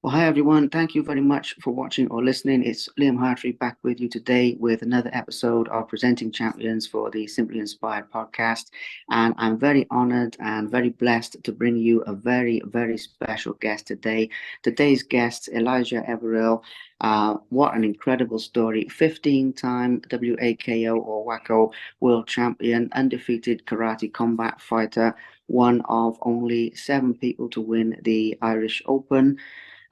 Well, hi everyone. Thank you very much for watching or listening. It's Liam Hartree back with you today with another episode of Presenting Champions for the Simply Inspired podcast. And I'm very honored and very blessed to bring you a very, very special guest today. Today's guest, Elijah Everill. What an incredible story. 15-time WAKO or WAKO world champion, undefeated karate combat fighter, one of only seven people to win the Irish Open,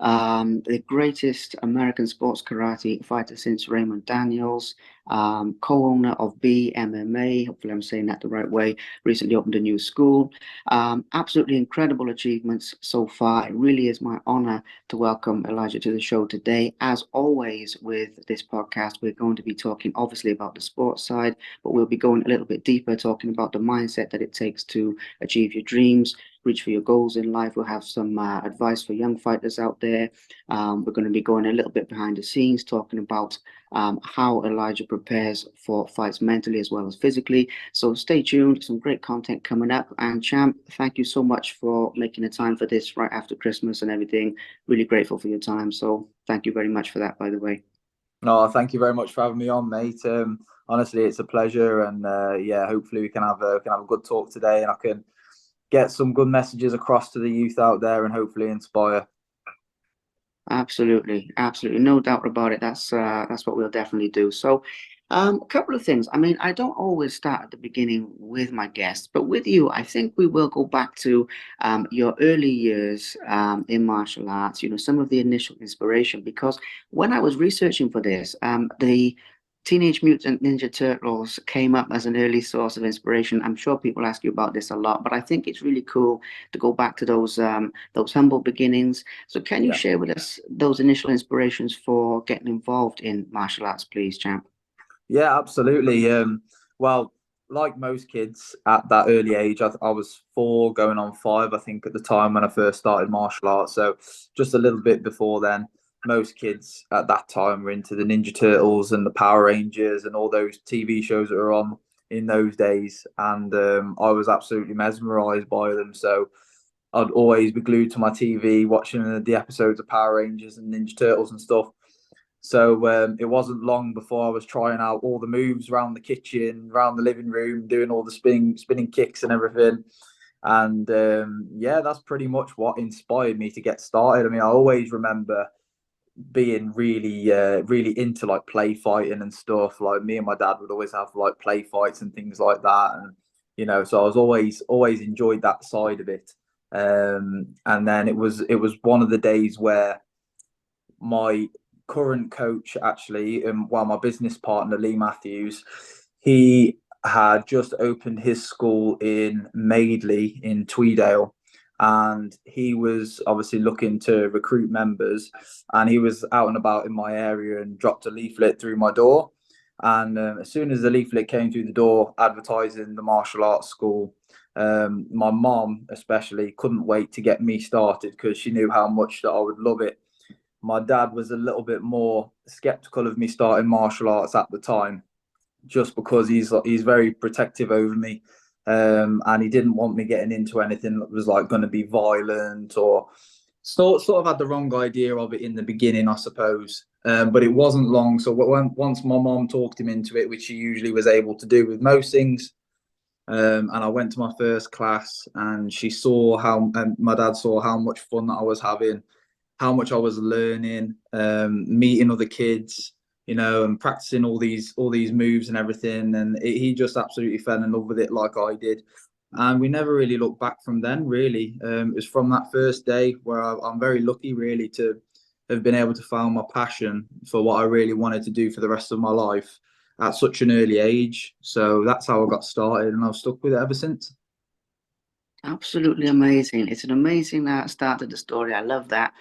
the greatest American sports karate fighter since Raymond Daniels, co-owner of BMMA, hopefully I'm saying that the right way, recently opened a new school. Absolutely incredible achievements so far. It really is my honor to welcome Elijah to the show today. As always with this podcast, we're going to be talking obviously about the sports side, but we'll be going a little bit deeper, talking about the mindset that it takes to achieve your dreams, reach for your goals in life. We'll have some advice for young fighters out there. We're going to be going a little bit behind the scenes, talking about how Elijah prepares for fights mentally as well as physically. So stay tuned. Some great content coming up. And Champ, thank you so much for making the time for this right after Christmas and everything. Really grateful for your time. So thank you very much for that, by the way. No, thank you very much for having me on, mate. Honestly, it's a pleasure, and yeah, hopefully we can have a good talk today, and I can get some good messages across to the youth out there, and hopefully inspire. Absolutely, absolutely, no doubt about it. That's what we'll definitely do. So, a couple of things. I mean, I don't always start at the beginning with my guests, but with you, I think we will go back to your early years in martial arts. You know, some of the initial inspiration, because when I was researching for this, the Teenage Mutant Ninja Turtles came up as an early source of inspiration. I'm sure people ask you about this a lot, but I think it's really cool to go back to those humble beginnings. So can you Yeah. share with us those initial inspirations for getting involved in martial arts, please, champ? Yeah, absolutely. Well, like most kids at that early age, I was 4 going on 5, I think, at the time when I first started martial arts. So just a little bit before then, most kids at that time were into the Ninja Turtles and the Power Rangers and all those TV shows that were on in those days. And I was absolutely mesmerized by them. So I'd always be glued to my TV watching the episodes of Power Rangers and Ninja Turtles and stuff. So it wasn't long before I was trying out all the moves around the kitchen, around the living room, doing all the spinning kicks and everything. And yeah, that's pretty much what inspired me to get started. I mean, I always remember being really into like play fighting and stuff. Like me and my dad would always have like play fights and things like that. And so I was always enjoyed that side of it. And then it was one of the days where my current coach actually, well, my business partner Lee Matthews, he had just opened his school in Madeley in Tweedale, and he was obviously looking to recruit members, and he was out and about in my area and dropped a leaflet through my door. And as soon as the leaflet came through the door advertising the martial arts school, my mom especially couldn't wait to get me started because she knew how much that I would love it. My dad was a little bit more skeptical of me starting martial arts at the time, just because he's very protective over me, and he didn't want me getting into anything that was like going to be violent, or sort of had the wrong idea of it in the beginning, I suppose. But it wasn't long. So once my mom talked him into it, which she usually was able to do with most things, and I went to my first class, and my dad saw how much fun that I was having, how much I was learning, meeting other kids, and practicing all these moves and everything. And he just absolutely fell in love with it like I did. And we never really looked back from then, really. It was from that first day where I'm very lucky, really, to have been able to find my passion for what I really wanted to do for the rest of my life at such an early age. So that's how I got started, and I've stuck with it ever since. Absolutely amazing. It's an amazing start to the story. I love that.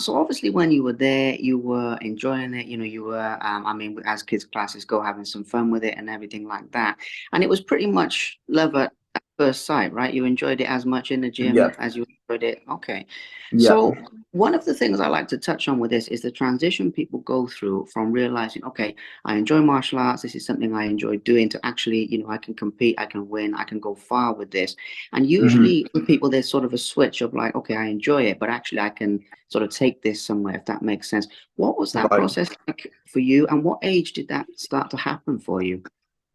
So obviously when you were there, you were enjoying it. You know, you were, I mean, as kids' classes go, having some fun with it and everything like that. And it was pretty much love at first sight, right? You enjoyed it as much in the Yeah, gym as you enjoyed it. Okay. yeah, So, one of the things I like to touch on with this is the transition people go through from realizing, okay, I enjoy martial arts, this is something I enjoy doing, to actually, I can compete, I can win, I can go far with this. And hmm, usually with people, there's sort of a switch of like, okay, I enjoy it, but actually I can sort of take this somewhere, if that makes sense. What was that right. process like for you, and what age did that start to happen for you?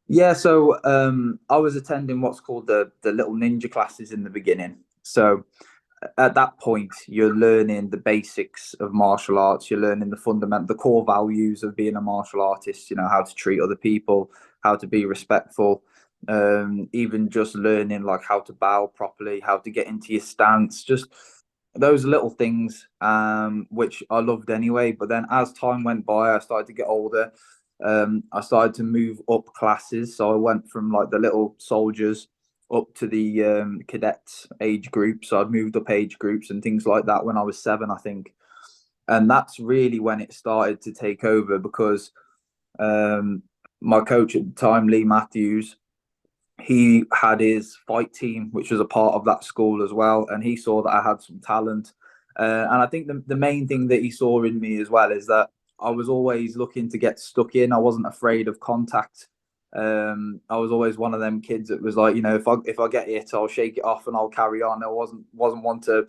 Yeah, so I was attending what's called the little ninja classes in the beginning. So at that point, you're learning the basics of martial arts. You're learning the fundamental, the core values of being a martial artist. You know, how to treat other people, how to be respectful. Even just learning like how to bow properly, how to get into your stance. Just those little things, which I loved anyway. But then as time went by, I started to get older. I started to move up classes. So I went from like the little soldiers up to the cadets age group. So I'd moved up age groups and things like that when I was 7, I think. And that's really when it started to take over because um, my coach at the time, Lee Matthews, he had his fight team, which was a part of that school as well. And he saw that I had some talent. And I think the main thing that he saw in me as well is that I was always looking to get stuck in. I wasn't afraid of contact. I was always one of them kids that was like, if I get hit, I'll shake it off and I'll carry on. I wasn't one to,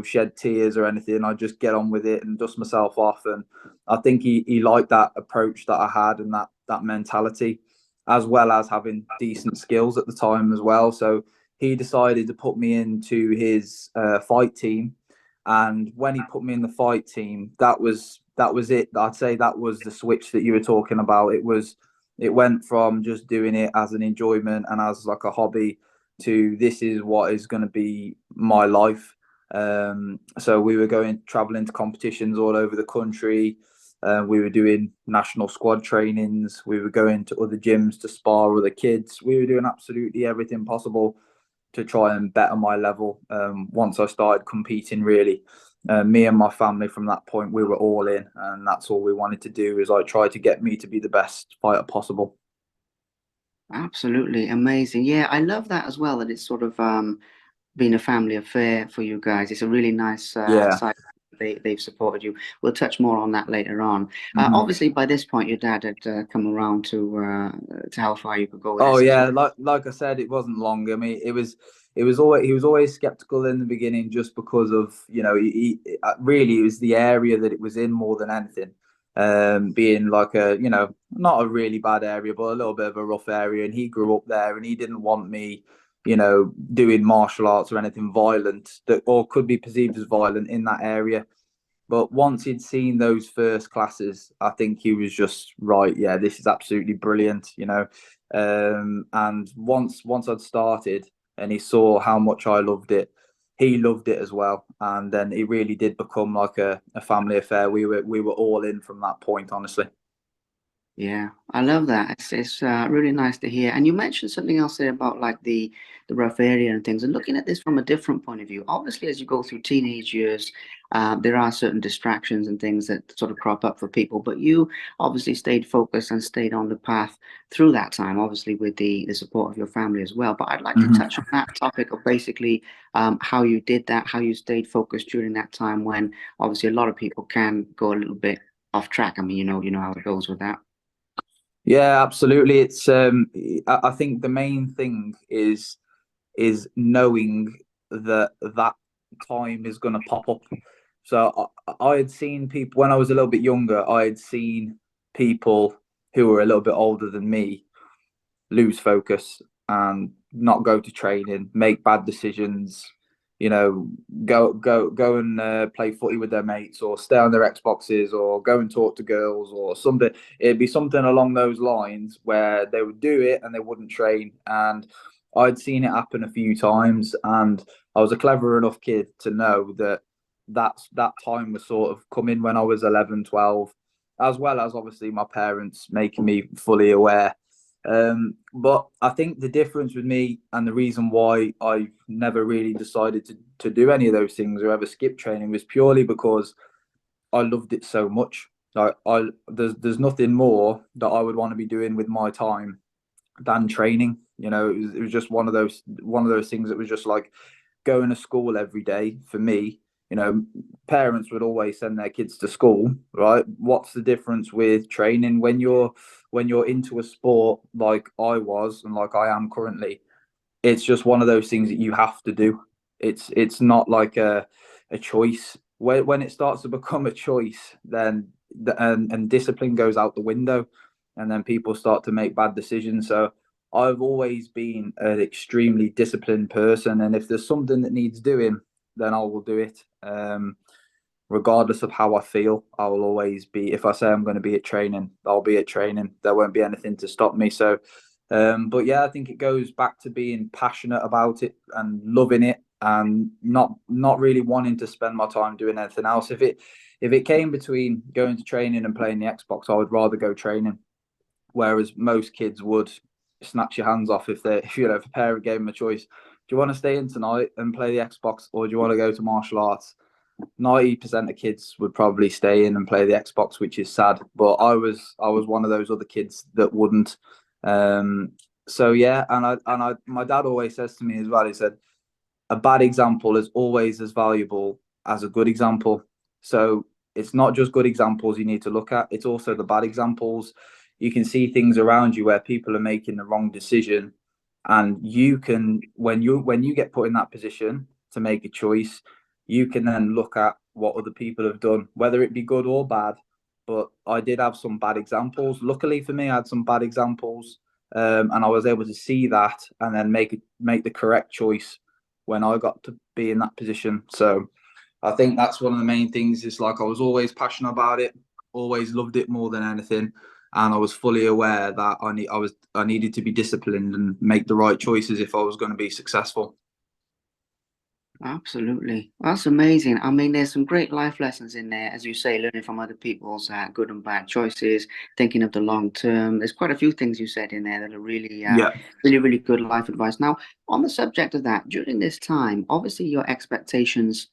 shed tears or anything. I just get on with it and dust myself off. And I think he liked that approach that I had and that mentality, as well as having decent skills at the time as well. So he decided to put me into his fight team, and when he put me in the fight team, that was it. I'd say that was the switch that you were talking about. It went from just doing it as an enjoyment and as like a hobby to this is what is going to be my life. So we were going traveling to competitions all over the country. We were doing national squad trainings. We were going to other gyms to spar other kids. We were doing absolutely everything possible to try and better my level. Once I started competing, really, me and my family from that point, we were all in, and that's all we wanted to do is like try to get me to be the best fighter possible. Absolutely amazing. Yeah, I love that as well, that it's sort of been a family affair for you guys. It's a really nice Yeah. side. They've supported you. We'll touch more on that later on. Hmm. Obviously, by this point, your dad had come around to how far you could go with Oh this as well. yeah, like I said, it wasn't long. I mean, he was always skeptical in the beginning just because of really it was the area that it was in more than anything, being like a not a really bad area but a little bit of a rough area, and he grew up there and he didn't want me doing martial arts or anything violent that or could be perceived as violent in that area. But once he'd seen those first classes, I think he was just right. Yeah, this is absolutely brilliant. And once I'd started, and he saw how much I loved it, he loved it as well. And then it really did become like a family affair. We were all in from that point, honestly. Yeah, I love that. It's really nice to hear. And you mentioned something else there about like the rough area and things. And looking at this from a different point of view, obviously, as you go through teenage years, there are certain distractions and things that sort of crop up for people. But you obviously stayed focused and stayed on the path through that time, obviously with the support of your family as well. But I'd like to touch Hmm. on that topic of basically how you did that, how you stayed focused during that time when obviously a lot of people can go a little bit off track. I mean, you know how it goes with that. Yeah, absolutely. It's I think the main thing is knowing that that time is going to pop up. So I had seen people when I was a little bit younger. I had seen people who were a little bit older than me lose focus and not go to training, make bad decisions. Go and play footy with their mates, or stay on their Xboxes, or go and talk to girls, or something. It'd be something along those lines where they would do it and they wouldn't train. And I'd seen it happen a few times, and I was a clever enough kid to know that that time was sort of coming when I was 11, 12, as well as obviously my parents making me fully aware. But I think the difference with me and the reason why I never really decided to do any of those things or ever skip training was purely because I loved it so much. Like there's nothing more that I would want to be doing with my time than training. It was just one of those things that was just like going to school every day for me. Parents would always send their kids to school, right? What's the difference with training when you're into a sport like I was and like I am currently? It's just one of those things that you have to do. It's not like a choice. When it starts to become a choice, then and discipline goes out the window, and then people start to make bad decisions. So I've always been an extremely disciplined person, and if there's something that needs doing, then I will do it. Regardless of how I feel, I will always be. If I say I'm going to be at training, I'll be at training. There won't be anything to stop me. So, but yeah, I think it goes back to being passionate about it and loving it, and not really wanting to spend my time doing anything else. If it came between going to training and playing the Xbox, I would rather go training. Whereas most kids would snatch your hands off if a parent gave them a choice. Do you want to stay in tonight and play the Xbox, or do you want to go to martial arts? 90% of kids would probably stay in and play the Xbox, which is sad. But I was one of those other kids that wouldn't. So yeah, and my dad always says to me as well. He said, a bad example is always as valuable as a good example. So it's not just good examples you need to look at, it's also the bad examples. You can see things around you where people are making the wrong decision, and you can, when you get put in that position to make a choice, you can then look at what other people have done, whether it be good or bad. But I did have some bad examples. Luckily for me, I had some bad examples, and I was able to see that and then make the correct choice when I got to be in that position. So I think that's one of the main things. Is like I was always passionate about it, always loved it more than anything, and I was fully aware that I needed to be disciplined and make the right choices if I was going to be successful. Absolutely. That's amazing. I mean, there's some great life lessons in there, as you say, learning from other people's good and bad choices, thinking of the long term. There's quite a few things you said in there that are really, Yeah, really, really good life advice. Now, on the subject of that, during this time, obviously your expectations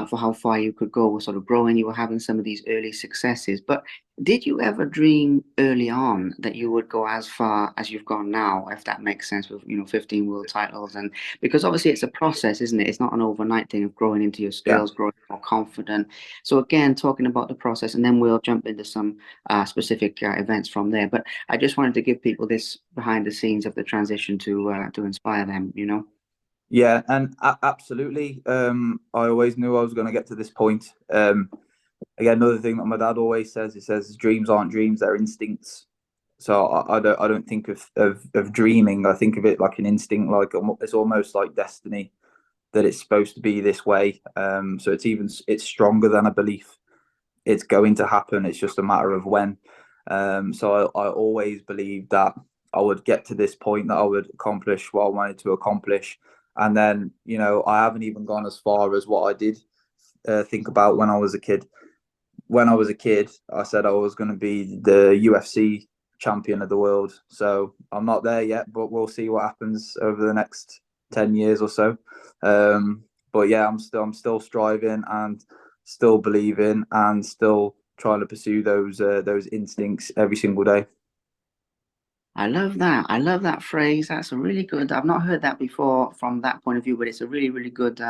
for how far you could go were sort of growing. You were having some of these early successes, but did you ever dream early on that you would go as far as you've gone now, if that makes sense, with 15 world titles and because obviously it's a process, isn't it? It's not an overnight thing of growing into your yeah. skills, growing more confident. So again, talking about the process, and then we'll jump into some specific events from there. But I just wanted to give people this behind the scenes of the transition to inspire them. Yeah, and absolutely. I always knew I was going to get to this point. Again, another thing that my dad always says, he says, dreams aren't dreams; they're instincts. So I don't think of dreaming. I think of it like an instinct, like it's almost like destiny that it's supposed to be this way. So it's stronger than a belief. It's going to happen. It's just a matter of when. So I always believed that I would get to this point, that I would accomplish what I wanted to accomplish. And then, I haven't even gone as far as what I did think about when I was a kid. When I was a kid, I said I was going to be the UFC champion of the world. So I'm not there yet, but we'll see what happens over the next 10 years or so. But yeah, I'm still striving and still believing and still trying to pursue those instincts every single day. I love that. I love that phrase. That's a really good. I've not heard that before from that point of view, but it's a really, really good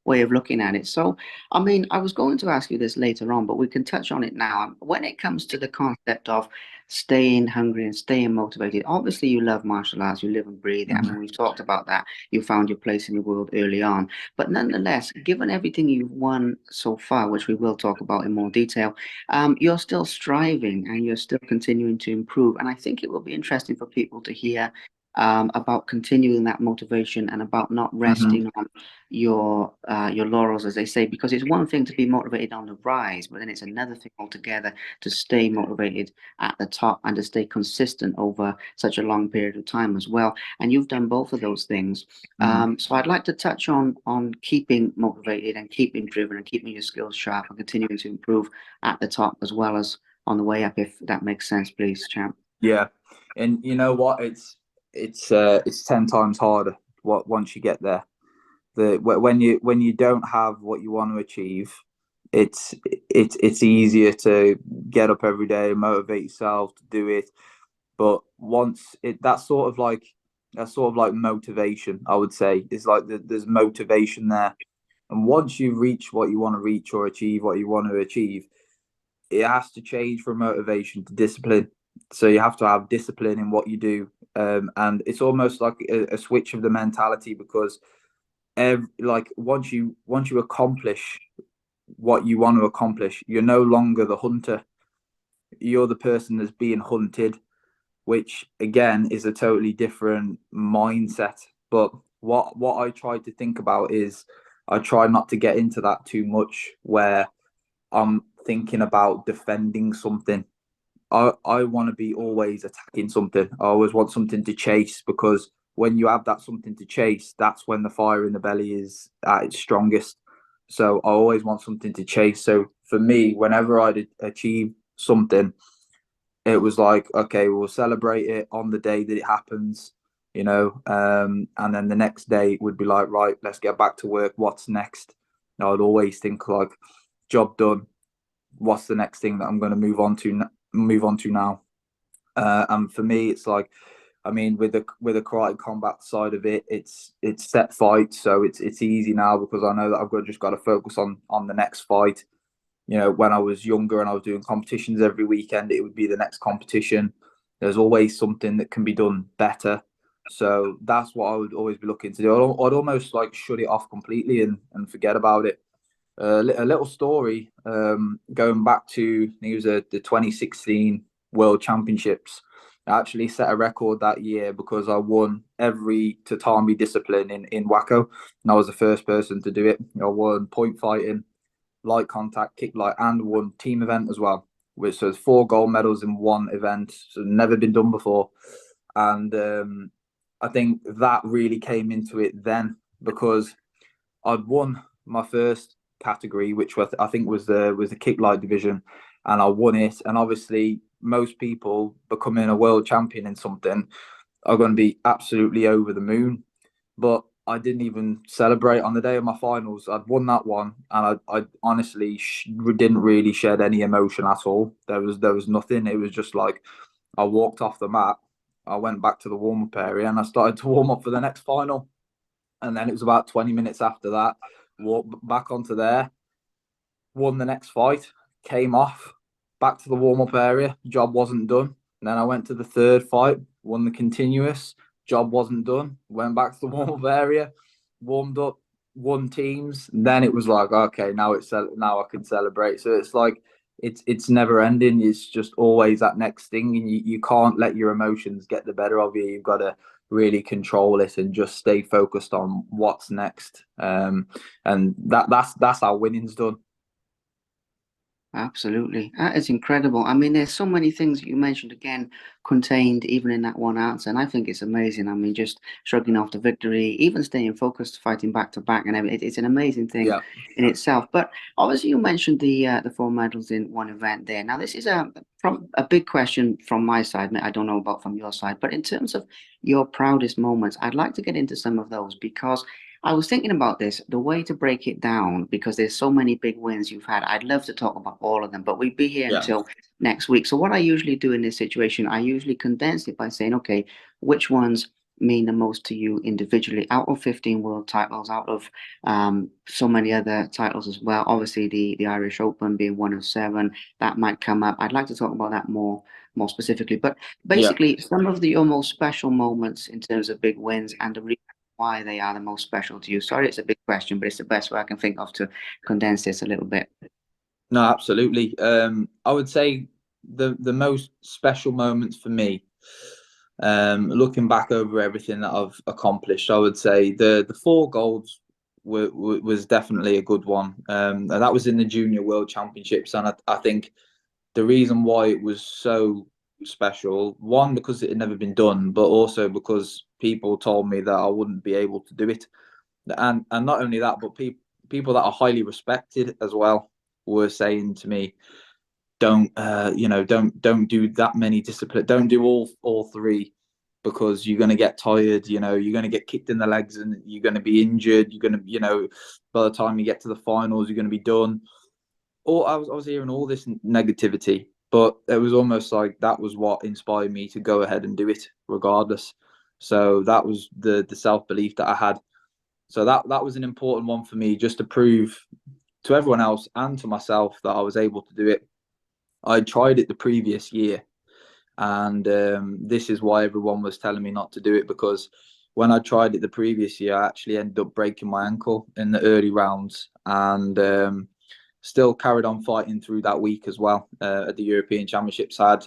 way of looking at it. So, I mean, I was going to ask you this later on, but we can touch on it now. When it comes to the concept of staying hungry and staying motivated, obviously you love martial arts, you live and breathe it. I mean, Mhm. we've talked about that. You found your place in the world early on, but nonetheless, given everything you've won so far, which we will talk about in more detail, you're still striving and you're still continuing to improve. And I think it will be interesting for people to hear about continuing that motivation and about not Mhm. resting on your laurels, as they say, because it's one thing to be motivated on the rise, but then it's another thing altogether to stay motivated at the top and to stay consistent over such a long period of time as well. And you've done both of those things. Mhm. So I'd like to touch on keeping motivated and keeping driven and keeping your skills sharp and continuing to improve at the top as well as on the way up, if that makes sense, please, champ. Yeah, and you know what? It's 10 times harder. What once you get there, when you don't have what you want to achieve, it's easier to get up every day, motivate yourself to do it. But once that's sort of like That's sort of like motivation, I would say. It's like there's motivation there. And once you reach what you want to reach or achieve what you want to achieve, it has to change from motivation to discipline. So you have to have discipline in what you do. And it's almost like a switch of the mentality, because like once you accomplish what you want to accomplish, you're no longer the hunter. You're the person that's being hunted, which again is a totally different mindset. But what I try to think about is I try not to get into that too much, where I'm thinking about defending something. I want to be always attacking something. I always want something to chase, because when you have that something to chase, that's when the fire in the belly is at its strongest. So I always want something to chase. So for me, whenever I'd achieve something, it was like, okay, we'll celebrate it on the day that it happens, and then the next day would be like, right, let's get back to work. What's next? And I'd always think like, job done. What's the next thing that I'm going to move on to now? And for me, it's like, I mean, with the karate combat side of it, it's set fights, so it's easy now, because I know that I've just got to focus on the next fight. When I was younger and I was doing competitions every weekend, it would be the next competition. There's always something that can be done better. So that's what I would always be looking to do. I'd almost like shut it off completely and forget about it. A little story, going back to, I think it was the 2016 World Championships. I actually set a record that year because I won every tatami discipline in WAKO, and I was the first person to do it. I won point fighting, light contact, kick light, and won team event as well, which was 4 gold medals in one event. So never been done before. And I think that really came into it then, because I'd won my first category, which I think was the kick light division, and I won it. And obviously, most people becoming a world champion in something are going to be absolutely over the moon. But I didn't even celebrate on the day of my finals. I'd won that one, and I honestly didn't really shed any emotion at all. There was nothing. It was just like I walked off the mat, I went back to the warm up area, and I started to warm up for the next final. And then it was about 20 minutes after that, walked back onto there, won the next fight, came off, back to the warm up area, job wasn't done. And then I went to the third fight, won the continuous, job wasn't done, went back to the warm up area, warmed up, won teams. And then it was like, okay, now I can celebrate. So it's like it's never ending. It's just always that next thing, and you can't let your emotions get the better of you. You've got to really control it and just stay focused on what's next. And that's how winning's done. Absolutely. That is incredible. I mean, there's so many things you mentioned again contained even in that one answer. And I think it's amazing. I mean, just shrugging off the victory, even staying focused, fighting back to back, and everything. It's an amazing thing Yeah. in itself. But obviously, you mentioned the 4 medals in one event there. Now, this is from a big question from my side. I don't know about from your side, but in terms of your proudest moments, I'd like to get into some of those because I was thinking about this, the way to break it down, because there's so many big wins you've had. I'd love to talk about all of them, but we'd be here Yeah. until next week. So, what I usually do in this situation, I usually condense it by saying, okay, which ones mean the most to you individually out of 15 world titles, out of so many other titles as well. Obviously, the Irish Open being one of seven, that might come up. I'd like to talk about that more specifically. But Yeah. basically, some of your most special moments in terms of big wins and the reason why they are the most special to you. Sorry, it's a big question, but it's the best way I can think of to condense this a little bit. No, absolutely. I would say the most special moments for me, looking back over everything that I've accomplished, I would say the 4 golds was definitely a good one. And that was in the Junior World Championships, and I think the reason why it was so special, one, because it had never been done, but also because people told me that I wouldn't be able to do it. And not only that, but people that are highly respected as well were saying to me, don't do that many discipline, don't do all three, because you're going to get tired, you're going to get kicked in the legs and you're going to be injured, you're going to, by the time you get to the finals, you're going to be done. Or I was hearing all this negativity, but it was almost like that was what inspired me to go ahead and do it regardless. So that was the self belief that I had. So that was an important one for me, just to prove to everyone else and to myself that I was able to do it. I tried it the previous year, and this is why everyone was telling me not to do it, because when I tried it the previous year, I actually ended up breaking my ankle in the early rounds, and still carried on fighting through that week as well. At the European Championships, had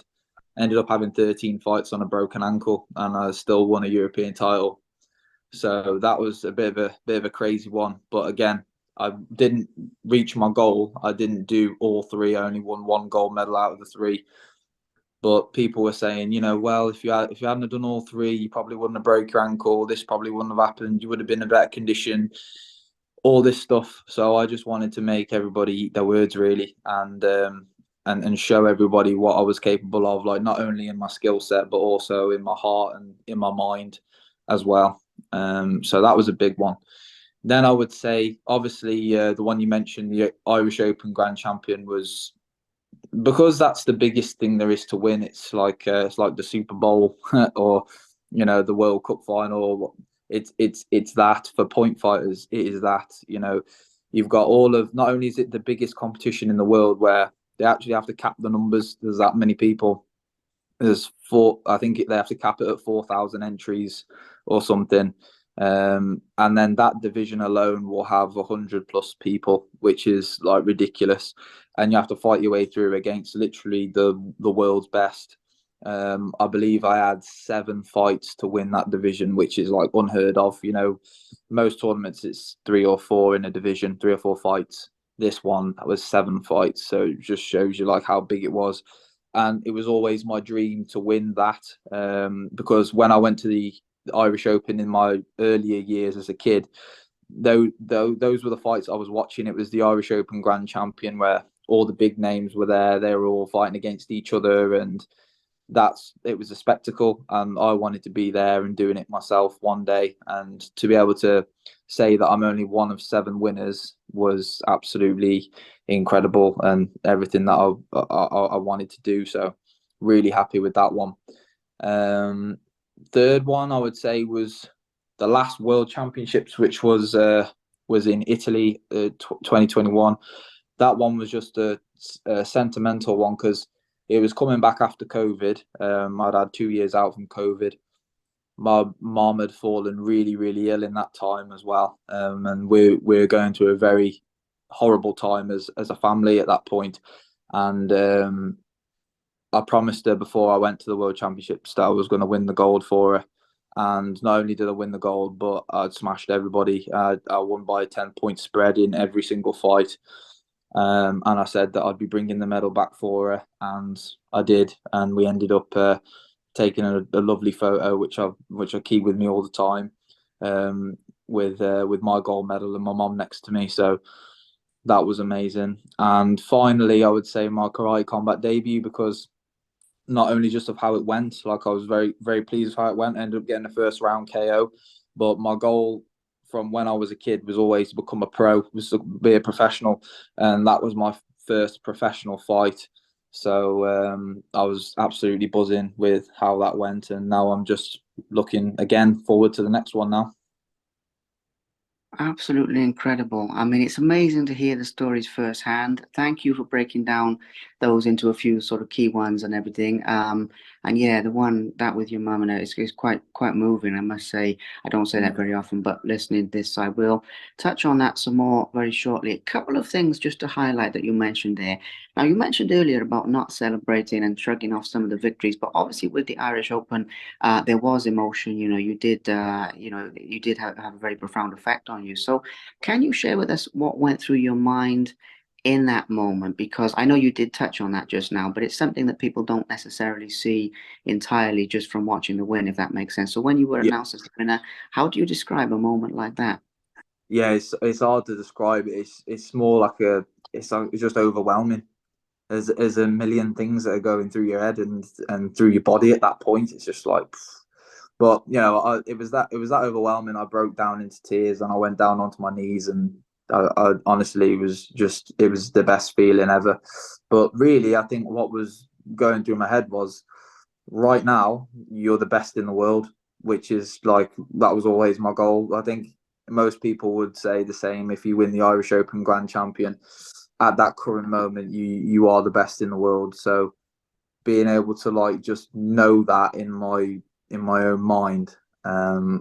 ended up having 13 fights on a broken ankle, and I still won a European title. So that was a bit of a crazy one. But again, I didn't reach my goal. I didn't do all three. I only won one gold medal out of the three. But people were saying, well, if you hadn't done all three, you probably wouldn't have broke your ankle. This probably wouldn't have happened. You would have been in a better condition. All this stuff. So I just wanted to make everybody eat their words, really, and show everybody what I was capable of, like not only in my skill set but also in my heart and in my mind as well. So that was a big one. Then I would say, obviously, the one you mentioned, the Irish Open Grand Champion, was because that's the biggest thing there is to win. It's like the Super Bowl or the World Cup final. It's that for point fighters. It is that you've got all of, not only is it the biggest competition in the world where they actually have to cap the numbers. There's that many people. There's four. I think they have to cap it at 4,000 entries or something. And then that division alone will have 100 plus people, which is like ridiculous. And you have to fight your way through against literally the world's best. I believe I had 7 fights to win that division, which is like unheard of. Most tournaments it's 3 or 4 in a division, 3 or 4 fights. This one that was 7 fights, so it just shows you like how big it was. And it was always my dream to win that, because when I went to the Irish Open in my earlier years as a kid, those were the fights I was watching. It was the Irish Open Grand Champion where all the big names were there. They were all fighting against each other, and it was a spectacle. And I wanted to be there and doing it myself one day. And to be able to say that I'm only one of 7 winners was absolutely incredible, and everything that I wanted to do. So really happy with that one. Third one I would say was the last World Championships, which was in Italy, 2021. That one was just a sentimental one because it was coming back after COVID. I'd had 2 years out from COVID. My mom had fallen really, really ill in that time as well, and we're going through a very horrible time as a family at that point. And I promised her before I went to the World Championships that I was going to win the gold for her. And not only did I win the gold, but I'd smashed everybody. I won by a 10-point spread in every single fight. And I said that I'd be bringing the medal back for her, and I did. And we ended up taking a lovely photo, which I keep with me all the time, with my gold medal and my mom next to me. So that was amazing. And finally, I would say my karate combat debut, because not only just of how it went, like I was very, very pleased with how it went. I ended up getting the first round KO, but my goal from when I was a kid was always to become a pro, was to be a professional, and that was my first professional fight. So I was absolutely buzzing with how that went, and now I'm just looking again forward to the next one now. Absolutely incredible. I mean, it's amazing to hear the stories firsthand. Thank you for breaking down those into a few sort of key ones and everything. And yeah, the one that with your mum and is quite moving, I must say. I don't say that very often, but listening to this, I will touch on that some more very shortly. A couple of things just to highlight that you mentioned there. Now, you mentioned earlier about not celebrating and shrugging off some of the victories, but obviously with the Irish Open, there was emotion. You did have a very profound effect on you. So, can you share with us what went through your mind in that moment? Because I know you did touch on that just now, but it's something that people don't necessarily see entirely just from watching the win, if that makes sense. So, when you were Yeah, announced as the winner, how do you describe a moment like that? yeah, it's hard to describe it. It's more like it's just overwhelming. There's a million things that are going through your head and through your body at that point. It's just like, but it was that overwhelming. I broke down into tears and I went down onto my knees, and I honestly it was the best feeling ever. But really, I think what was going through my head was, right now you're the best in the world. which is like, that was always my goal. I think most people would say the same. If you win the Irish Open Grand Champion, at that current moment, you are the best in the world. So being able to like just know that in my own mind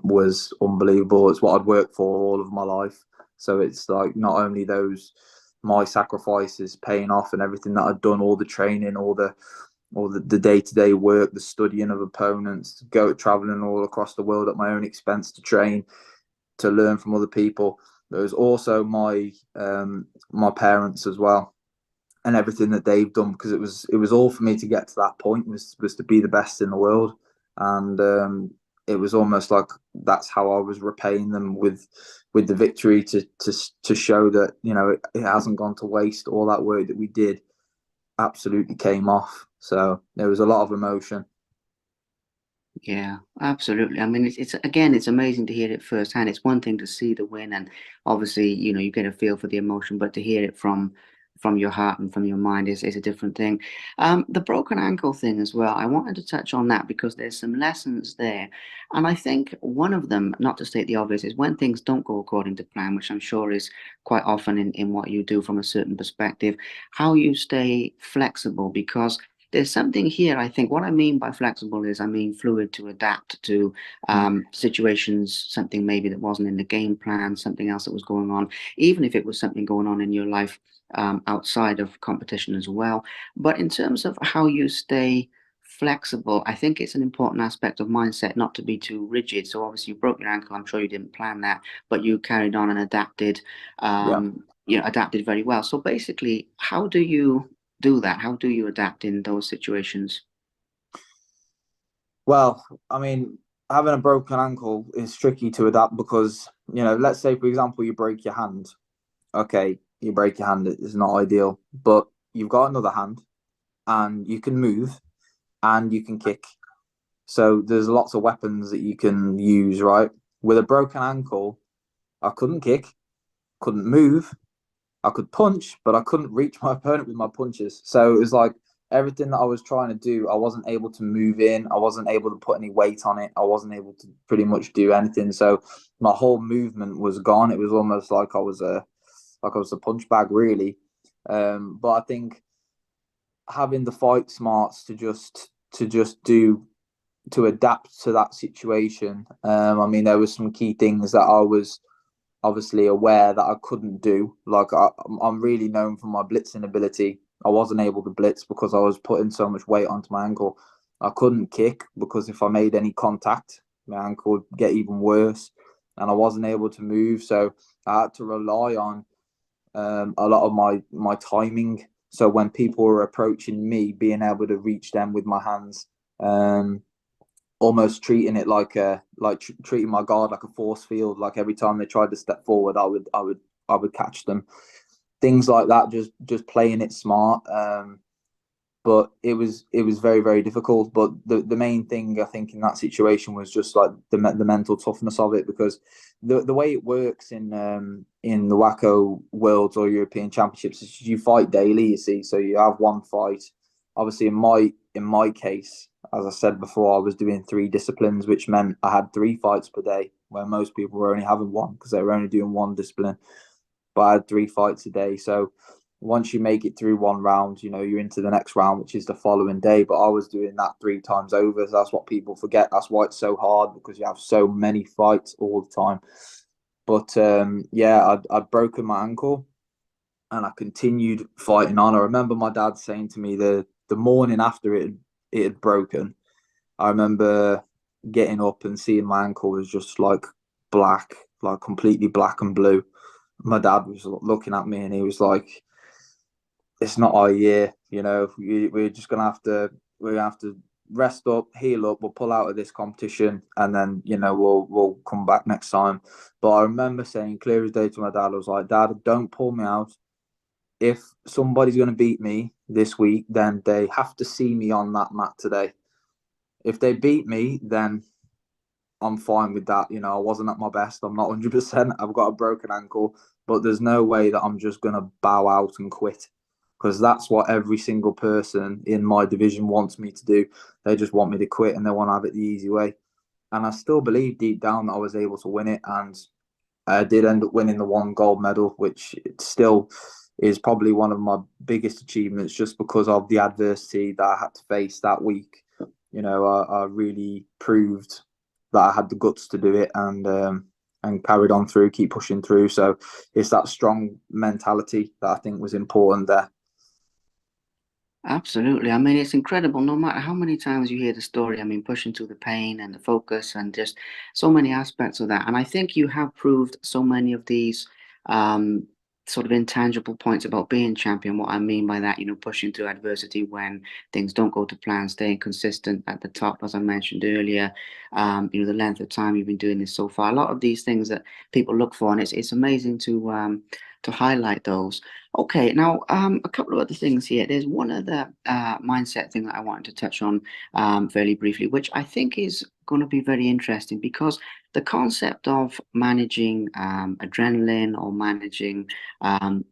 was unbelievable. It's what I'd worked for all of my life. So it's like not only those my sacrifices paying off and everything that I'd done, all the training, all the day-to-day work, the studying of opponents, go traveling all across the world at my own expense to train, to learn from other people. There was also my parents as well, and everything that they've done, because it was all for me to get to that point, was to be the best in the world. And it was almost like that's how I was repaying them with the victory, to show that, you know, it hasn't gone to waste. All that work that we did absolutely came off. So there was a lot of emotion. Yeah, absolutely. I mean, it's again, it's amazing to hear it firsthand. It's one thing to see the win, and obviously, you know, you get a feel for the emotion, but to hear it from your heart and from your mind is a different thing. The broken ankle thing as well. I wanted to touch on that because there's some lessons there, and I think one of them, not to state the obvious, is when things don't go according to plan, which I'm sure is quite often in what you do from a certain perspective, how you stay flexible because there's something here. I think what I mean by flexible is I mean fluid to adapt to Mm. situations, something maybe that wasn't in the game plan, something else that was going on, even if it was something going on in your life outside of competition as well. But in terms of how you stay flexible, I think it's an important aspect of mindset not to be too rigid. So obviously you broke your ankle. I'm sure you didn't plan that, but you carried on and adapted. Yeah. Adapted very well. So basically, how do you do that? How do you adapt in those situations? Well, I mean, having a broken ankle is tricky to adapt because, you know, let's say, for example, you break your hand. Okay, you break your hand, it's not ideal, but you've got another hand and you can move and you can kick. So there's lots of weapons that you can use, right? With a broken ankle, I couldn't kick, couldn't move, I could punch, but I couldn't reach my opponent with my punches. So it was like everything that I was trying to do, I wasn't able to move in. I wasn't able to put any weight on it. I wasn't able to pretty much do anything. So my whole movement was gone. It was almost like I was a punch bag, really. But I think having the fight smarts to just do to adapt to that situation. I mean, there was some key things that I was obviously aware that I couldn't do. Like I'm really known for my blitzing ability. I wasn't able to blitz because I was putting so much weight onto my ankle. I couldn't kick because if I made any contact, my ankle would get even worse, and I wasn't able to move. So I had to rely on a lot of my timing. So when people were approaching me, being able to reach them with my hands, um, almost treating it treating my guard like a force field. Like every time they tried to step forward, I would catch them. Things like that, just playing it smart. But it was very very difficult. But the main thing I think in that situation was just like the mental toughness of it, because the way it works in the WAKO Worlds or European Championships is you fight daily. You see, so you have one fight. Obviously, in my case, as I said before, I was doing 3 disciplines, which meant I had 3 fights per day, where most people were only having one because they were only doing one discipline. But I had 3 fights a day, so once you make it through one round, you know, you're into the next round, which is the following day. But I was doing that 3 times over. So that's what people forget. That's why it's so hard, because you have so many fights all the time. But yeah, I'd broken my ankle and I continued fighting on. I remember my dad saying to me the morning after it had broken, I remember getting up and seeing my ankle was just like black, like completely black and blue. My dad was looking at me and he was like, it's not our year. You know, we're just we're gonna have to rest up, heal up. We'll pull out of this competition, and then we'll come back next time. But I remember saying clear as day to my dad, I was like, Dad, don't pull me out. If somebody's gonna beat me this week, then they have to see me on that mat today. If they beat me, then I'm fine with that. You know, I wasn't at my best. I'm not 100%. I've got a broken ankle, but there's no way that I'm just going to bow out and quit, because that's what every single person in my division wants me to do. They just want me to quit and they want to have it the easy way. and I still believe deep down that I was able to win it, and I did end up winning the one gold medal, which it still is probably one of my biggest achievements, just because of the adversity that I had to face that week. I really proved that I had the guts to do it, and carried on through, keep pushing through. So it's that strong mentality that I think was important there. Absolutely. I mean, it's incredible. No matter how many times you hear the story, I mean, pushing through the pain and the focus and just so many aspects of that. And I think you have proved so many of these um, sort of intangible points about being champion. What I mean by that, pushing through adversity when things don't go to plan, staying consistent at the top, as I mentioned earlier. The length of time you've been doing this so far. A lot of these things that people look for, and it's amazing to highlight those. Okay, now a couple of other things here. There's one other mindset thing that I wanted to touch on fairly briefly, which I think is going to be very interesting because the concept of managing adrenaline or managing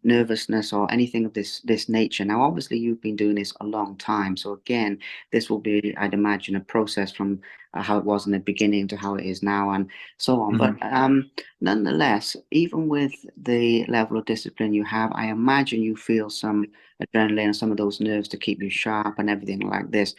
nervousness or anything of this nature. Now, obviously, you've been doing this a long time, so again, this will be, I'd imagine, a process from how it was in the beginning to how it is now, and so on. But Mm-hmm. nonetheless, even with the level of discipline you have, I imagine you feel some adrenaline and some of those nerves to keep you sharp and everything like this.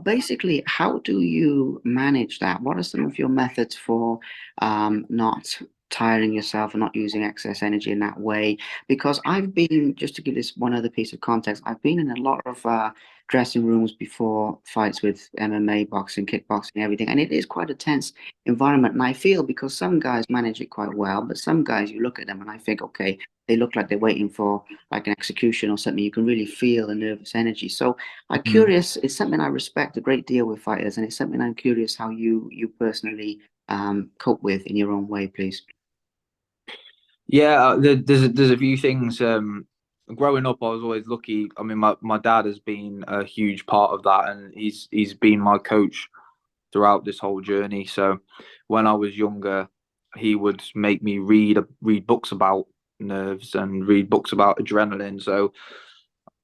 Basically, how do you manage that? What are some of your methods for not tiring yourself and not using excess energy in that way? Because I've been, just to give this one other piece of context, I've been in a lot of dressing rooms before fights with MMA, boxing, kickboxing, everything, and it is quite a tense environment. And I feel because some guys manage it quite well, but some guys you look at them and I think, okay, they look like they're waiting for like an execution or something. You can really feel the nervous energy. So I'm Mm-hmm. curious. It's something I respect a great deal with fighters, and it's something I'm curious how you personally cope with in your own way, please. Yeah, there's a few things. Growing up, I was always lucky. I mean, my dad has been a huge part of that, and he's been my coach throughout this whole journey. So when I was younger, he would make me read books about nerves and read books about adrenaline. So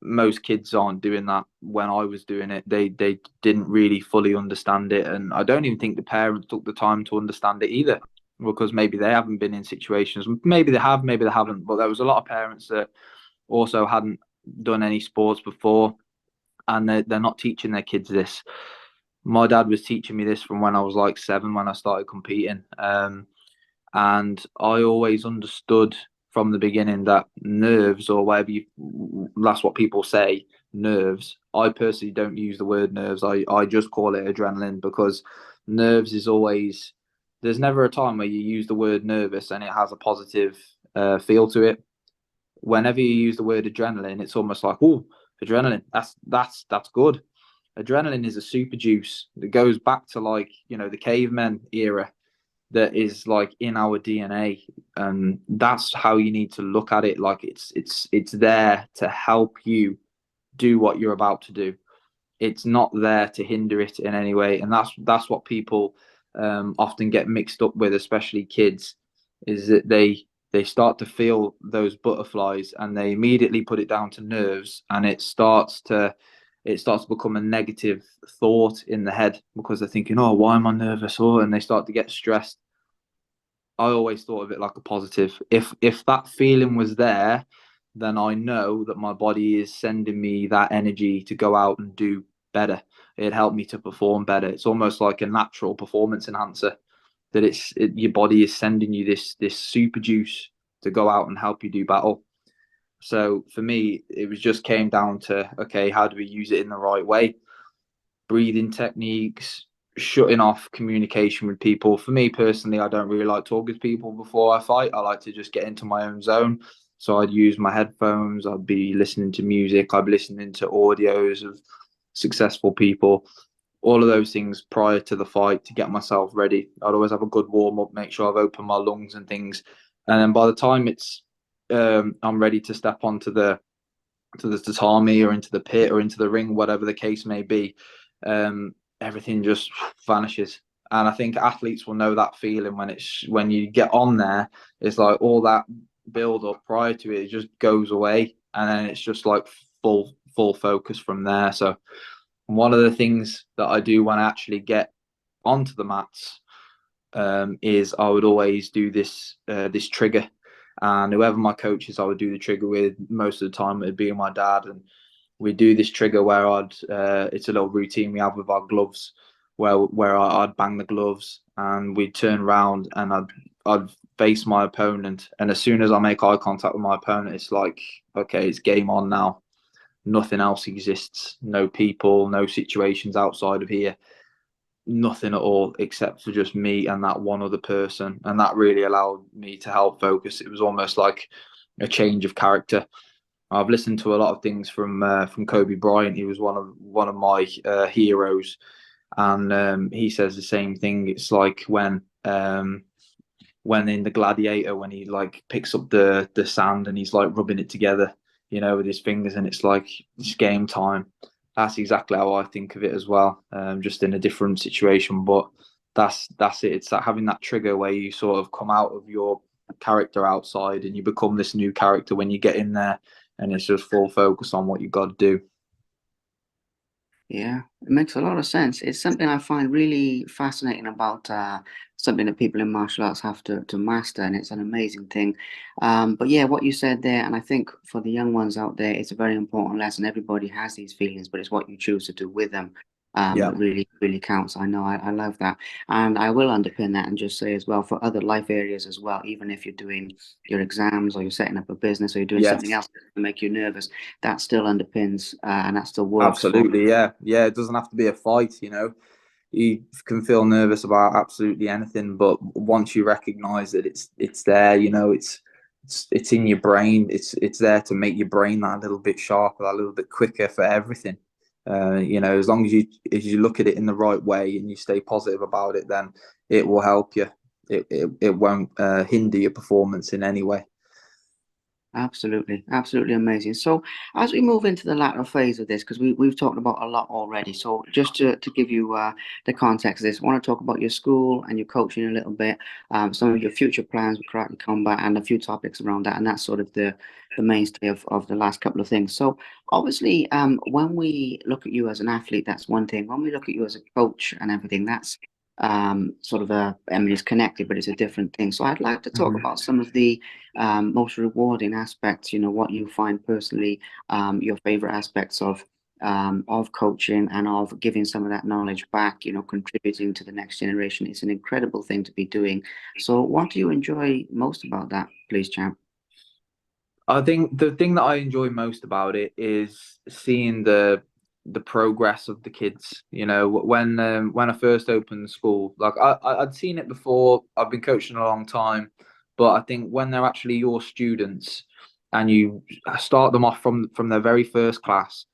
most kids aren't doing that. When I was doing it, they didn't really fully understand it, and I don't even think the parents took the time to understand it either, because maybe they haven't been in situations. Maybe they have, maybe they haven't. But there was a lot of parents that also hadn't done any sports before, and they're not teaching their kids this. My dad was teaching me this from when I was like 7, when I started competing. And I always understood from the beginning that nerves, or whatever that's what people say, nerves. I personally don't use the word nerves. I just call it adrenaline, because nerves is always, there's never a time where you use the word nervous and it has a positive feel to it. Whenever you use the word adrenaline, it's almost like, oh, adrenaline, that's good. Adrenaline is a super juice that goes back to, like, the cavemen era, that is like in our DNA, and that's how you need to look at it. Like it's there to help you do what you're about to do. It's not there to hinder it in any way, and that's what people often get mixed up with, especially kids, is that they start to feel those butterflies and they immediately put it down to nerves, and it starts to become a negative thought in the head, because they're thinking, oh, why am I nervous? Oh, and they start to get stressed. I always thought of it like a positive. If that feeling was there, then I know that my body is sending me that energy to go out and do better. It helped me to perform better. It's almost like a natural performance enhancer, that your body is sending you this super juice to go out and help you do battle. So for me, it was just came down to, okay, how do we use it in the right way? Breathing techniques, shutting off communication with people. For me personally, I don't really like talking to people before I fight. I like to just get into my own zone. So I'd use my headphones, I'd be listening to music, I'd be listening to audios of successful people, all of those things prior to the fight to get myself ready. I'd always have a good warm up, make sure I've opened my lungs and things. And then by the time I'm ready to step onto the tatami or into the pit or into the ring, whatever the case may be, everything just vanishes. And I think athletes will know that feeling when you get on there. It's like all that build up prior to it just goes away, and then it's just like full focus from there. So one of the things that I do when I actually get onto the mats, is I would always do this trigger, and whoever my coaches I would do the trigger with, most of the time it'd be my dad, and we do this trigger where it's a little routine we have with our gloves, where I'd bang the gloves and we'd turn around and I'd face my opponent, and as soon as I make eye contact with my opponent, it's like, okay, it's game on now. Nothing else exists. No people, no situations outside of here. Nothing at all except for just me and that one other person, and that really allowed me to help focus. It was almost like a change of character. I've listened to a lot of things from Kobe Bryant. He was one of my heroes, and he says the same thing. It's like when in the Gladiator, when he like picks up the sand and he's like rubbing it together, with his fingers, and it's like it's game time. That's exactly how I think of it as well, just in a different situation. But that's it. It's that having that trigger where you sort of come out of your character outside and you become this new character when you get in there, and it's just full focus on what you got to do. Yeah, it makes a lot of sense. It's something I find really fascinating about something that people in martial arts have to master, and it's an amazing thing. But yeah, what you said there, and I think for the young ones out there, it's a very important lesson. Everybody has these feelings, but it's what you choose to do with them Yeah, that really, really counts. I know, I love that. And I will underpin that and just say as well for other life areas as well, even if you're doing your exams or you're setting up a business or you're doing something yes, else to make you nervous, that still underpins and that still works for. absolutely. Yeah, yeah. It doesn't have to be a fight. You can feel nervous about absolutely anything, but once you recognize that it's there, it's in your brain. It's there to make your brain that little bit sharper, that little bit quicker for everything. As long as you look at it in the right way and you stay positive about it, then it will help you. It won't hinder your performance in any way. Absolutely, absolutely amazing. So, as we move into the latter phase of this, because we've talked about a lot already. So, just to give you the context of this, I want to talk about your school and your coaching a little bit, some of your future plans with karate combat, and a few topics around that. And that's sort of the mainstay of the last couple of things. So, obviously, when we look at you as an athlete, that's one thing. When we look at you as a coach and everything, that's sort of I mean, it's connected, but it's a different thing. So, I'd like to talk Mhm. about some of the most rewarding aspects, what you find personally, your favorite aspects of coaching and of giving some of that knowledge back, contributing to the next generation. It's an incredible thing to be doing. So what do you enjoy most about that, please, champ? I think the thing that I enjoy most about it is seeing the progress of the kids. When I first opened the school, like I'd seen it before. I've been coaching a long time, but I think when they're actually your students and you start them off from their very first class,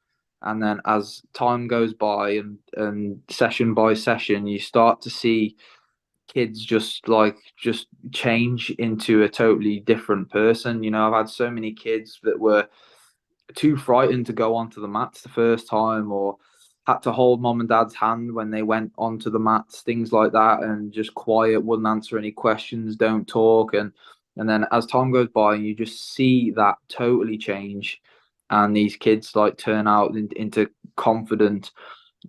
and then as time goes by and session by session, you start to see kids just change into a totally different person. I've had so many kids that were too frightened to go onto the mats the first time, or had to hold mom and dad's hand when they went onto the mats, things like that, and just quiet, wouldn't answer any questions, don't talk, and then as time goes by, you just see that totally change, and these kids like turn out into confident,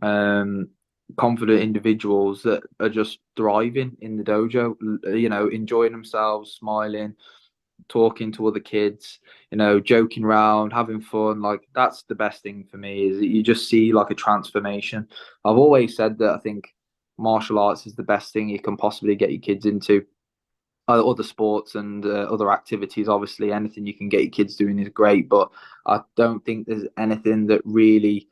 um, confident individuals that are just thriving in the dojo, enjoying themselves, smiling, talking to other kids, joking around, having fun. Like that's the best thing for me is that you just see like a transformation. I've always said that I think martial arts is the best thing you can possibly get your kids into. Other sports and other activities, obviously, anything you can get your kids doing is great, but I don't think there's anything that really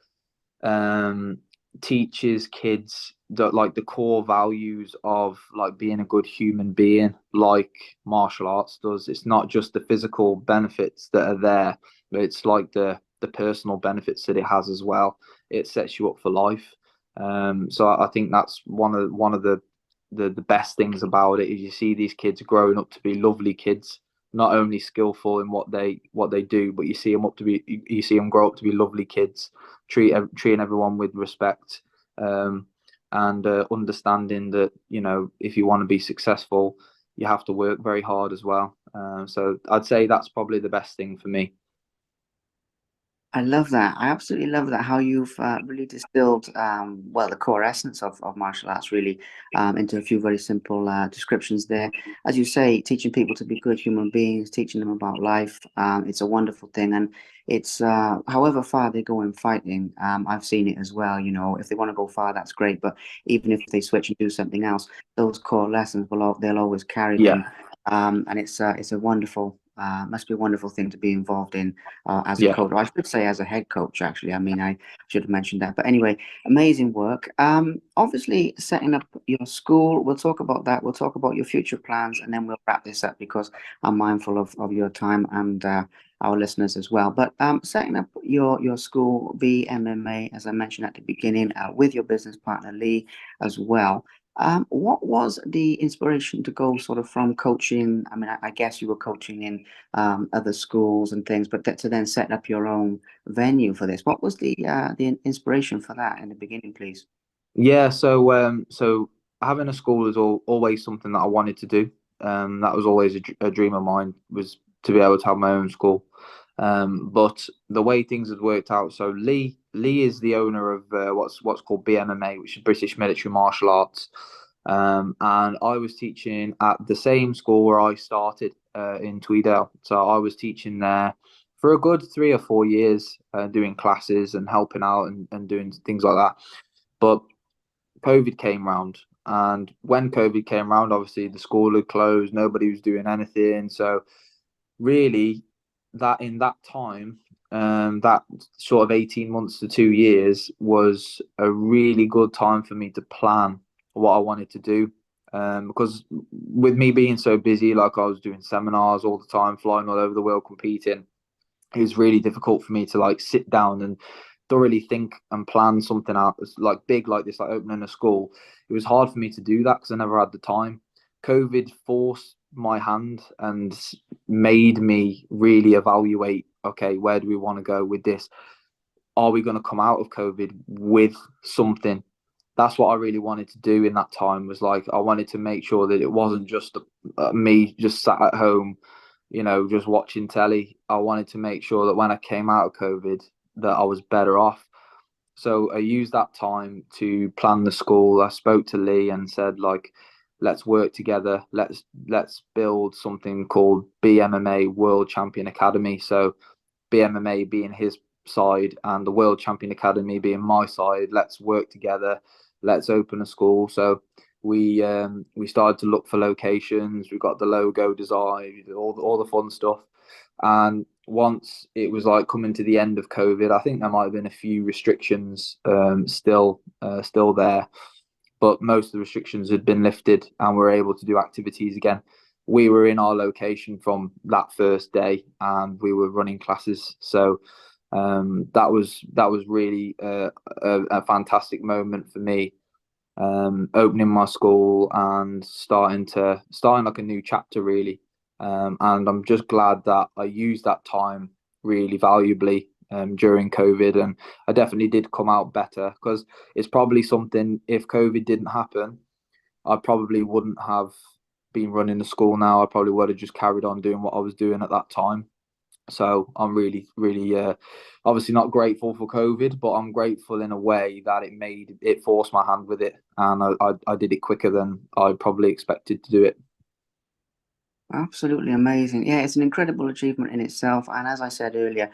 um, teaches kids that like the core values of like being a good human being, like martial arts does. It's not just the physical benefits that are there, but it's like the personal benefits that it has as well. It sets you up for life. So I think that's one of the best things about it is you see these kids growing up to be lovely kids, not only skillful in what they do, but you see them grow up to be lovely kids, treating everyone with respect, and understanding that if you want to be successful, you have to work very hard as well. So I'd say that's probably the best thing for me. I love that. I absolutely love that. How you've really distilled, well, the core essence of martial arts really into a few very simple descriptions there. As you say, teaching people to be good human beings, teaching them about life. It's a wonderful thing, and it's however far they go in fighting. I've seen it as well. You know, if they want to go far, that's great. But even if they switch and do something else, those core lessons they'll always carry Yeah, them. And it's a wonderful, must be a wonderful thing to be involved in as a yeah, coach. Or I should say as a head coach, actually. I mean, I should have mentioned that. But anyway, amazing work. Obviously, setting up your school, we'll talk about that. We'll talk about your future plans, and then we'll wrap this up because I'm mindful of your time and our listeners as well. But setting up your school, BMMA, as I mentioned at the beginning, with your business partner, Lee, as well. What was the inspiration to go sort of from coaching? I mean, I guess you were coaching in other schools and things, but to then set up your own venue for this. What was the inspiration for that in the beginning, please? yeah. So having a school is always something that I wanted to do. That was always a dream of mine, was to be able to have my own school. But the way things had worked out, so Lee is the owner of what's called BMMA, which is British Military Martial Arts. And I was teaching at the same school where I started in Tweedale. So I was teaching there for a good 3 or 4 years, doing classes and helping out and doing things like that. But COVID came round, and when COVID came round, obviously the school had closed, nobody was doing anything. So really, that in that time, that sort of 18 months to 2 years was a really good time for me to plan what I wanted to do. Because with me being so busy, like I was doing seminars all the time, flying all over the world competing, it was really difficult for me to like sit down and thoroughly think and plan something out like big like this, like opening a school. It was hard for me to do that because I never had the time. COVID forced my hand and made me really evaluate, okay, where do we want to go with this? Are we going to come out of COVID with something? That's what I really wanted to do in that time, was like I wanted to make sure that it wasn't just me just sat at home, just watching telly. I wanted to make sure that when I came out of COVID that I was better off. So I used that time to plan the school. I spoke to Lee and said, like, let's work together. Let's build something called BMMA World Champion Academy. So BMMA being his side and the World Champion Academy being my side. Let's work together. Let's open a school. So we started to look for locations. We got the logo design, all the fun stuff. And once it was like coming to the end of COVID, I think there might have been a few restrictions still there, but most of the restrictions had been lifted and we're able to do activities again. We were in our location from that first day and we were running classes. So that was really a fantastic moment for me, opening my school and starting like a new chapter really. And I'm just glad that I used that time really valuably during COVID, and I definitely did come out better because it's probably something, if COVID didn't happen, I probably wouldn't have been running the school now. I probably would have just carried on doing what I was doing at that time. So I'm really, really, obviously not grateful for COVID, but I'm grateful in a way that it forced my hand with it, and I did it quicker than I probably expected to do it. Absolutely amazing. Yeah, it's an incredible achievement in itself. And as I said earlier,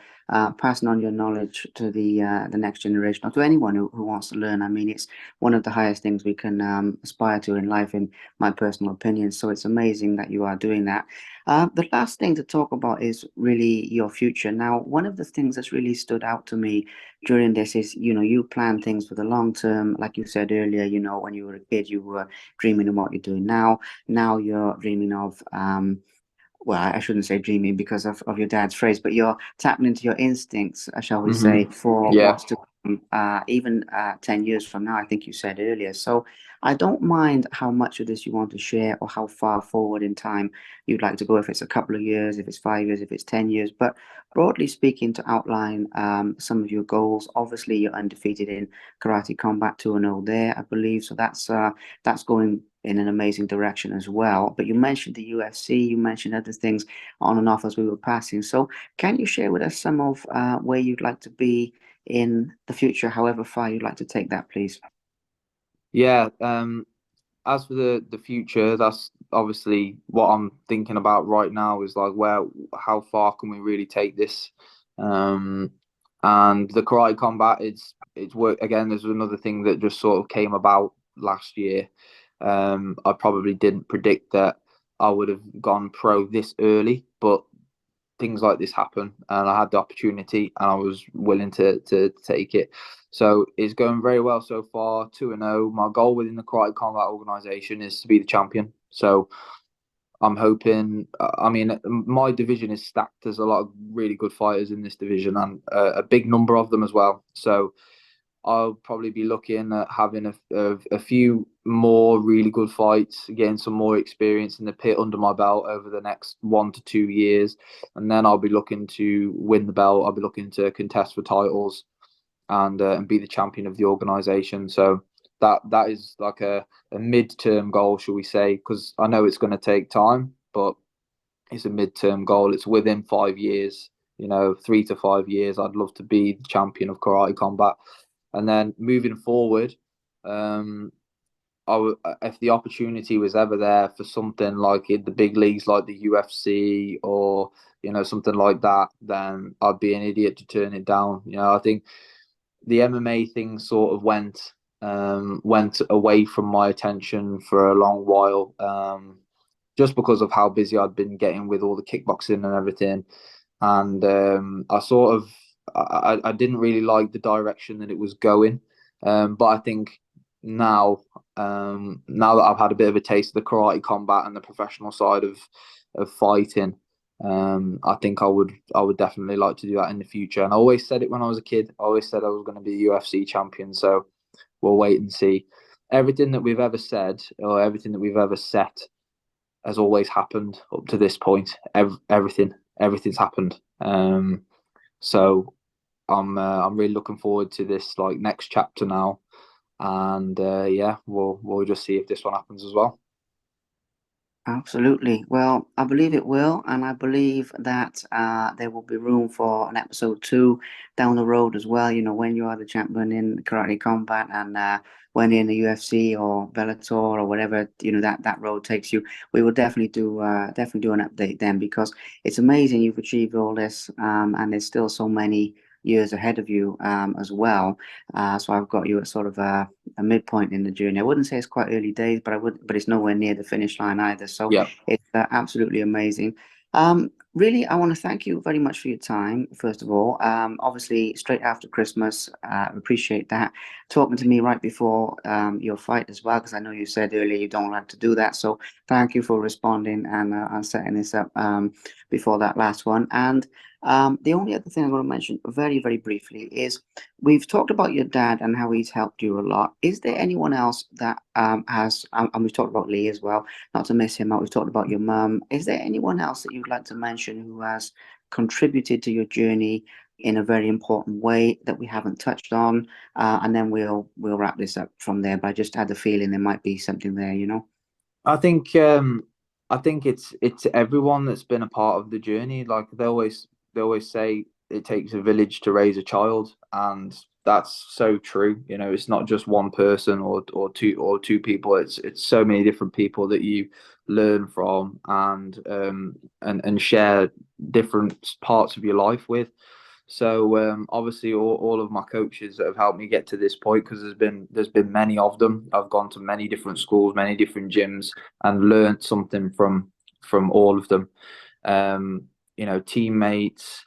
passing on your knowledge to the next generation or to anyone who wants to learn. I mean, it's one of the highest things we can aspire to in life, in my personal opinion. So it's amazing that you are doing that. The last thing to talk about is really your future. Now, one of the things that's really stood out to me during this is, you plan things for the long term. Like you said earlier, when you were a kid, you were dreaming of what you're doing now. Now you're dreaming of well, I shouldn't say dreaming because of your dad's phrase, but you're tapping into your instincts, shall we say, for Yeah. what's to come, even 10 years from now, I think you said earlier. So I don't mind how much of this you want to share or how far forward in time you'd like to go, if it's a couple of years, if it's 5 years, if it's 10 years. But broadly speaking, to outline some of your goals, obviously you're undefeated in Karate Combat 2-0 there, I believe. So that's going in an amazing direction as well. But you mentioned the UFC, you mentioned other things on and off as we were passing. So, can you share with us some of where you'd like to be in the future, however far you'd like to take that, please? Yeah. As for the future, that's obviously what I'm thinking about right now. Is like how far can we really take this? Um, and the karate combat, it's work again. There's another thing that just sort of came about last year. I probably didn't predict that I would have gone pro this early, but things like this happen, and I had the opportunity, and I was willing to take it. So it's going very well so far. 2-0. My goal within the Karate Combat organization is to be the champion. So I'm hoping. I mean, my division is stacked. There's a lot of really good fighters in this division, and a big number of them as well. So I'll probably be looking at having a few more really good fights, getting some more experience in the pit under my belt over the next 1 to 2 years. And then I'll be looking to win the belt. I'll be looking to contest for titles and be the champion of the organization. So that is like a mid-term goal, shall we say, because I know it's going to take time, but it's a mid-term goal. It's within 5 years, 3 to 5 years. I'd love to be the champion of karate combat. And then moving forward, um, if the opportunity was ever there for something like in the big leagues, like the UFC or something like that, then I'd be an idiot to turn it down. I think the MMA thing sort of went away from my attention for a long while, just because of how busy I'd been getting with all the kickboxing and everything, and I didn't really like the direction that it was going. But I think now, now that I've had a bit of a taste of the karate combat and the professional side of fighting, I think I would definitely like to do that in the future. And I always said it when I was a kid. I always said I was going to be a UFC champion. So we'll wait and see. Everything that we've ever said or everything that we've ever set has always happened up to this point. Everything's happened. So I'm really looking forward to this like next chapter now, and yeah, we'll just see if this one happens as well. Absolutely. Well, I believe it will, and I believe that there will be room for an episode two down the road as well. You know, when you are the champion in karate combat, and when you're in the UFC or Bellator or whatever, that road takes you, we will definitely do an update then, because it's amazing you've achieved all this, and there's still so many years ahead of you as well. So I've got you at sort of a midpoint in the journey. I wouldn't say it's quite early days, but it's nowhere near the finish line either. So Yeah. it's absolutely amazing. Really, I want to thank you very much for your time, first of all. Obviously, straight after Christmas, appreciate that. Talking to me right before your fight as well, because I know you said earlier you don't like to do that. So thank you for responding and setting this up before that last one. And the only other thing I'm going to mention very, very briefly is we've talked about your dad and how he's helped you a lot. Is there anyone else that has, and we've talked about Lee as well, not to miss him out, we've talked about your mum. Is there anyone else that you'd like to mention who has contributed to your journey in a very important way that we haven't touched on? And then we'll wrap this up from there. But I just had the feeling there might be something there. I think it's everyone that's been a part of the journey. Like they always say it takes a village to raise a child, and that's so true. It's not just one person or two people. It's so many different people that you learn from and share different parts of your life with. So obviously, all of my coaches that have helped me get to this point, because there's been many of them. I've gone to many different schools, many different gyms, and learned something from all of them. Teammates,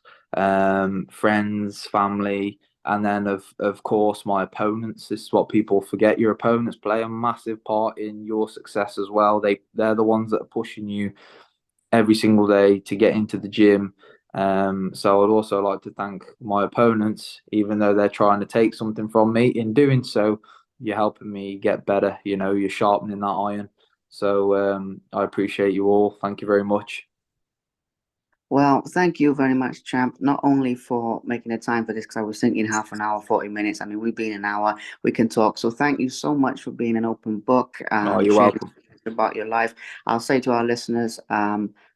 friends, family, and then of course my opponents. This is what people forget. Your opponents play a massive part in your success as well. They're the ones that are pushing you every single day to get into the gym. So I'd also like to thank my opponents, even though they're trying to take something from me. In doing so, you're helping me get better. You're sharpening that iron. So I appreciate you all. Thank you very much. Well, thank you very much, champ. Not only for making the time for this, because I was thinking half an hour, 40 minutes. I mean, we've been an hour, we can talk. So thank you so much for being an open book Oh, and you're sharing welcome. about your life. I'll say to our listeners,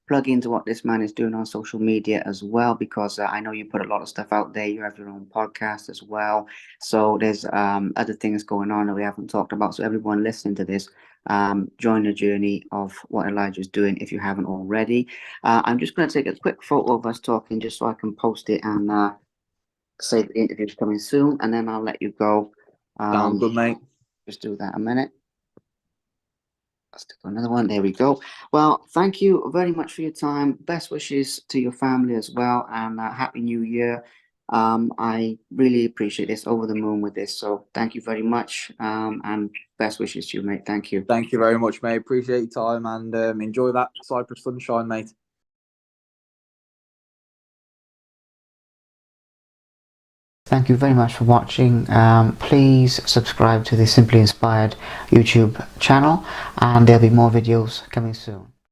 plug into what this man is doing on social media as well, because I know you put a lot of stuff out there. You have your own podcast as well. So there's other things going on that we haven't talked about. So everyone listening to this, join the journey of what Elijah's doing if you haven't already. I'm just going to take a quick photo of us talking just so I can post it and say the interview's coming soon, and then I'll let you go. Sounds good, mate. Just do that a minute. Let's do another one. There we go. Well, thank you very much for your time. Best wishes to your family as well, and Happy New Year. I really appreciate this. Over the moon with this. So thank you very much, and best wishes to you, mate. Thank you. Thank you very much, mate. Appreciate your time, and enjoy that Cyprus sunshine, mate. Thank you very much for watching. Please subscribe to the Simply Inspired YouTube channel, and there'll be more videos coming soon.